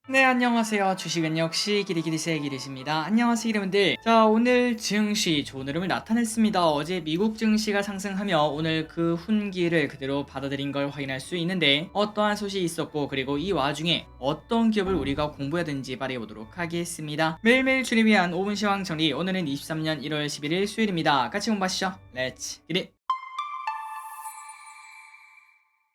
네, 안녕하세요. 주식은 역시 기리기리세 기리십니다. 안녕하세요, 여러분들. 자, 오늘 증시 좋은 흐름을 나타냈습니다. 어제 미국 증시가 상승하며 오늘 그 훈기를 그대로 받아들인 걸 확인할 수 있는데 어떠한 소식이 있었고 그리고 이 와중에 어떤 기업을 우리가 공부해야 되는지 말해보도록 하겠습니다. 매일매일 주를 위한 5분 시황 정리. 오늘은 23년 1월 11일 수요일입니다. 같이 공부하시죠. 렛츠 기릿!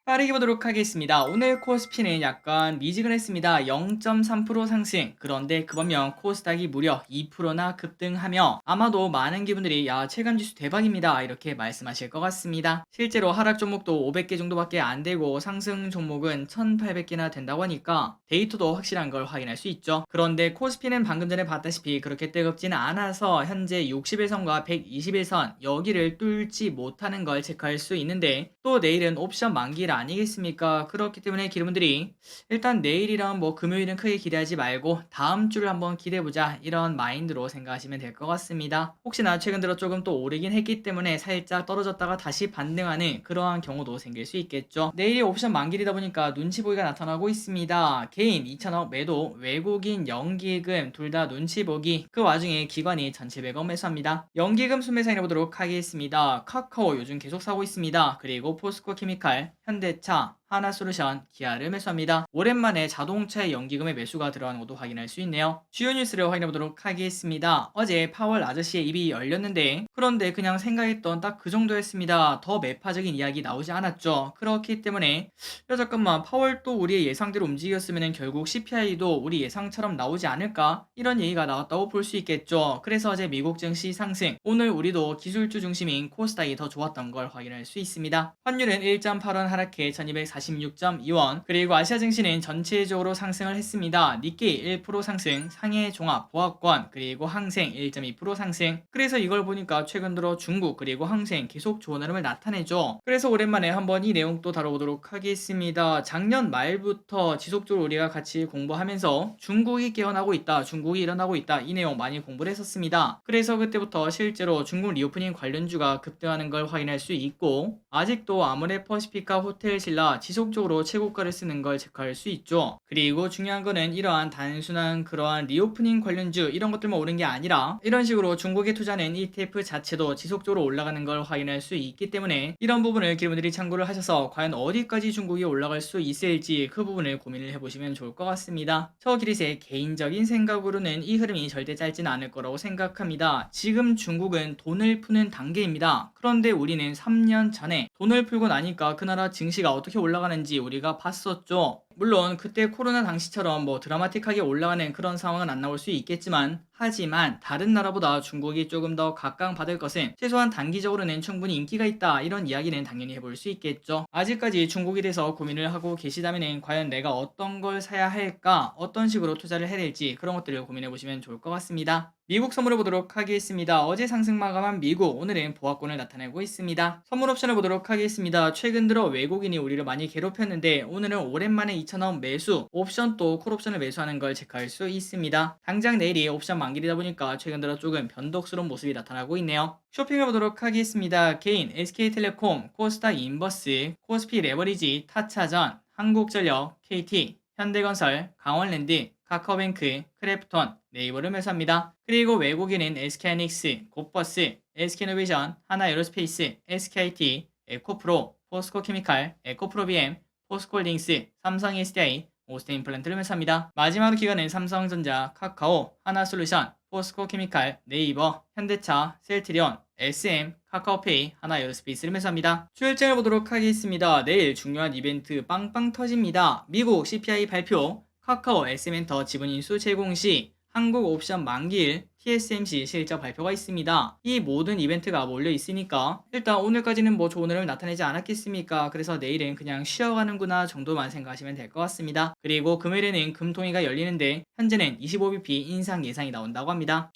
빠르게 보도록 하겠습니다. 오늘 코스피는 약간 미지근했습니다. 0.3% 상승. 그런데 그 반면 코스닥이 무려 2%나 급등하며 아마도 많은 기분들이 야, 체감지수 대박입니다, 이렇게 말씀하실 것 같습니다. 실제로 하락 종목도 500개 정도밖에 안 되고 상승 종목은 1800개나 된다고 하니까 데이터도 확실한 걸 확인할 수 있죠. 그런데 코스피는 방금 전에 봤다시피 그렇게 뜨겁지는 않아서 현재 61선과 121선 여기를 뚫지 못하는 걸 체크할 수 있는데 또 내일은 옵션 만기라 아니겠습니까? 그렇기 때문에 기름분들이 일단 내일이랑 뭐 금요일은 크게 기대하지 말고 다음 주를 한번 기대해보자, 이런 마인드로 생각하시면 될 것 같습니다. 혹시나 최근 들어 조금 또 오르긴 했기 때문에 살짝 떨어졌다가 다시 반등하는 그러한 경우도 생길 수 있겠죠. 내일이 옵션 만기이다 보니까 눈치 보기가 나타나고 있습니다. 개인 2천억 매도, 외국인 연기금 둘 다 눈치 보기. 그 와중에 기관이 1,700억 매수합니다. 연기금 순매수 해보도록 하겠습니다. 카카오 요즘 계속 사고 있습니다. 그리고 포스코케미칼, 현대차, 하나솔루션, 기아를 매수합니다. 오랜만에 자동차의 연기금의 매수가 들어가는 것도 확인할 수 있네요. 주요 뉴스를 확인해 보도록 하겠습니다. 어제 파월 아저씨의 입이 열렸는데 그런데 그냥 생각했던 딱 그 정도였습니다. 더 매파적인 이야기 나오지 않았죠. 그렇기 때문에 야, 잠깐만, 파월 또 우리의 예상대로 움직였으면 결국 CPI도 우리 예상처럼 나오지 않을까? 이런 얘기가 나왔다고 볼 수 있겠죠. 그래서 어제 미국 증시 상승, 오늘 우리도 기술주 중심인 코스닥이 더 좋았던 걸 확인할 수 있습니다. 환율은 1.8원 하락해 1246.2원, 그리고 아시아 증시는 전체적으로 상승을 했습니다. 니케이 1% 상승, 상해 종합 보합권, 그리고 항생 1.2% 상승. 그래서 이걸 보니까 최근 들어 중국 그리고 항생 계속 좋은 흐름을 나타내죠. 그래서 오랜만에 한번 이 내용 또 다뤄보도록 하겠습니다. 작년 말부터 지속적으로 우리가 같이 공부하면서 중국이 깨어나고 있다, 중국이 일어나고 있다, 이 내용 많이 공부를 했었습니다. 그래서 그때부터 실제로 중국 리오프닝 관련주가 급등하는 걸 확인할 수 있고 아직도 아모레퍼시픽과 호텔신라 지속적으로 최고가를 쓰는 걸 체크할 수 있죠. 그리고 중요한 거는 이러한 단순한 그러한 리오프닝 관련주 이런 것들만 오른 게 아니라 이런 식으로 중국에 투자하는 ETF 자체도 지속적으로 올라가는 걸 확인할 수 있기 때문에 이런 부분을 여러분들이 참고를 하셔서 과연 어디까지 중국이 올라갈 수 있을지 그 부분을 고민을 해보시면 좋을 것 같습니다. 저 기릿의 개인적인 생각으로는 이 흐름이 절대 짧지는 않을 거라고 생각합니다. 지금 중국은 돈을 푸는 단계입니다. 그런데 우리는 3년 전에 돈을 풀고 나니까 그 나라 증시가 어떻게 올라가는지 우리가 봤었죠. 물론 그때 코로나 당시처럼 뭐 드라마틱하게 올라가는 그런 상황은 안 나올 수 있겠지만 하지만 다른 나라보다 중국이 조금 더 각광받을 것은 최소한 단기적으로는 충분히 인기가 있다, 이런 이야기는 당연히 해볼 수 있겠죠. 아직까지 중국에 대해서 고민을 하고 계시다면 과연 내가 어떤 걸 사야 할까, 어떤 식으로 투자를 해야 될지 그런 것들을 고민해 보시면 좋을 것 같습니다. 미국 선물을 보도록 하겠습니다. 어제 상승 마감한 미국, 오늘은 보합권을 나타내고 있습니다. 선물 옵션을 보도록 하겠습니다. 최근 들어 외국인이 우리를 많이 괴롭혔는데 오늘은 오랜만에 2,000원 매수, 옵션 또 콜옵션을 매수하는 걸 체크할 수 있습니다. 당장 내일이 옵션 만기이다 보니까 최근 들어 조금 변덕스러운 모습이 나타나고 있네요. 쇼핑을 보도록 하겠습니다. 개인, SK텔레콤, 코스닥 인버스, 코스피 레버리지, 타차전, 한국전력, KT, 현대건설, 강원랜드, 카카오뱅크, 크래프톤, 네이버를 매수합니다. 그리고 외국인은 SK하이닉스, 곧버스, SK이노베이션, 하나에어로스페이스, SKIT, 에코프로, 포스코케미칼, 에코프로비엠, 포스코홀딩스, 삼성 SDI, 오스테인플란트를 매수합니다. 마지막 기간은 삼성전자, 카카오, 하나솔루션, 포스코케미칼, 네이버, 현대차, 셀트리온, SM, 카카오페이, 하나에어로스페이스를 매수합니다. 출장을 보도록 하겠습니다. 내일 중요한 이벤트 빵빵 터집니다. 미국 CPI 발표, 카카오 S멘터 지분인수 제공 시, 한국 옵션 만기일, TSMC 실적 발표가 있습니다. 이 모든 이벤트가 몰려 있으니까 일단 오늘까지는 뭐 좋은 흐름을 나타내지 않았겠습니까? 그래서 내일은 그냥 쉬어가는구나 정도만 생각하시면 될 것 같습니다. 그리고 금요일에는 금통위가 열리는데 현재는 25bp 인상 예상이 나온다고 합니다.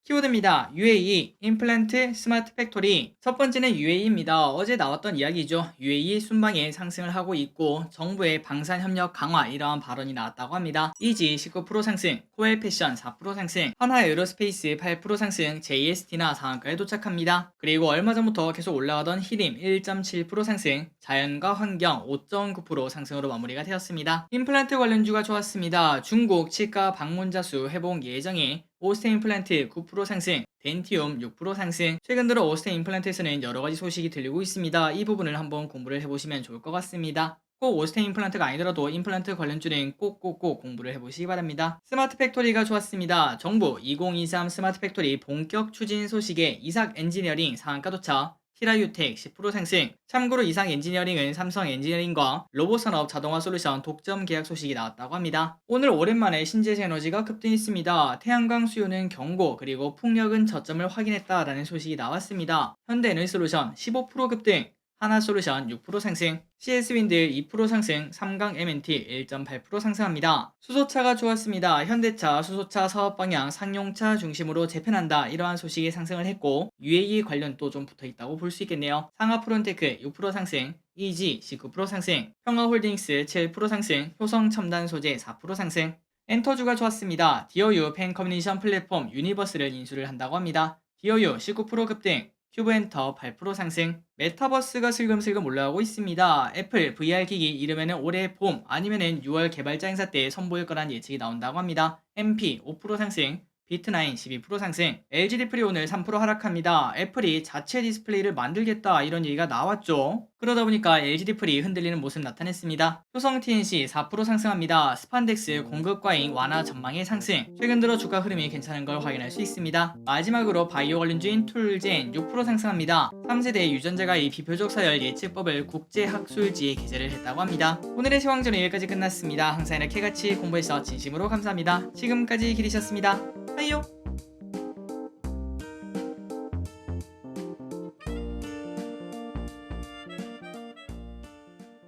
키워드입니다. UAE, 임플란트 스마트 팩토리. 첫 번째는 UAE입니다. 어제 나왔던 이야기죠. UAE 순방에 상승을 하고 있고 정부의 방산 협력 강화 이러한 발언이 나왔다고 합니다. 이지 19% 상승, 코엘 패션 4% 상승, 한화 에어로스페이스 8% 상승, JST나 상한가에 도착합니다. 그리고 얼마 전부터 계속 올라가던 히림 1.7% 상승, 자연과 환경 5.9% 상승으로 마무리가 되었습니다. 임플란트 관련주가 좋았습니다. 중국 치과 방문자 수 회복 예정에 오스테 임플란트 9% 상승, 덴티움 6% 상승. 최근 들어 오스테 임플란트에서는 여러가지 소식이 들리고 있습니다. 이 부분을 한번 공부를 해보시면 좋을 것 같습니다. 꼭 오스테 임플란트가 아니더라도 임플란트 관련주는 꼭꼭꼭 공부를 해보시기 바랍니다. 스마트 팩토리가 좋았습니다. 정부 2023 스마트 팩토리 본격 추진 소식에 이삭 엔지니어링 상한가 도착, 히라유텍 10% 상승. 참고로 이삭 엔지니어링은 삼성 엔지니어링과 로봇산업 자동화 솔루션 독점 계약 소식이 나왔다고 합니다. 오늘 오랜만에 신재생 에너지가 급등했습니다. 태양광 수요는 경고 그리고 풍력은 저점을 확인했다라는 소식이 나왔습니다. 현대에너지솔루션 15% 급등, 하나솔루션 6% 상승, CS윈드 2% 상승, 삼강 M&T 1.8% 상승합니다. 수소차가 좋았습니다. 현대차 수소차 사업 방향 상용차 중심으로 재편한다 이러한 소식이 상승을 했고 UAE 관련도 좀 붙어있다고 볼 수 있겠네요. 상하프론테크 6% 상승, EG 19% 상승, 평화홀딩스 7% 상승, 효성첨단소재 4% 상승. 엔터주가 좋았습니다. 디어유 팬 커뮤니케이션 플랫폼 유니버스를 인수를 한다고 합니다. 디어유 19% 급등, 큐브엔터 8% 상승. 메타버스가 슬금슬금 올라가고 있습니다. 애플 VR 기기 이르면은 올해 봄 아니면은 6월 개발자 행사 때 선보일 거란 예측이 나온다고 합니다. MP 5% 상승, 비트나인 12% 상승. LG 디플이 오늘 3% 하락합니다. 애플이 자체 디스플레이를 만들겠다 이런 얘기가 나왔죠. 그러다 보니까 LG 디플이 흔들리는 모습 나타냈습니다. 효성 TNC 4% 상승합니다. 스판덱스 공급 과잉 완화 전망의 상승. 최근 들어 주가 흐름이 괜찮은 걸 확인할 수 있습니다. 마지막으로 바이오 관련주인 툴젠 6% 상승합니다. 3세대 유전자가 이 비표적 서열 예측법을 국제학술지에 게재를 했다고 합니다. 오늘의 시황전은 여기까지 끝났습니다. 항상 이렇게 같이 공부해서 진심으로 감사합니다. 지금까지 기리셨습니다. 하이요.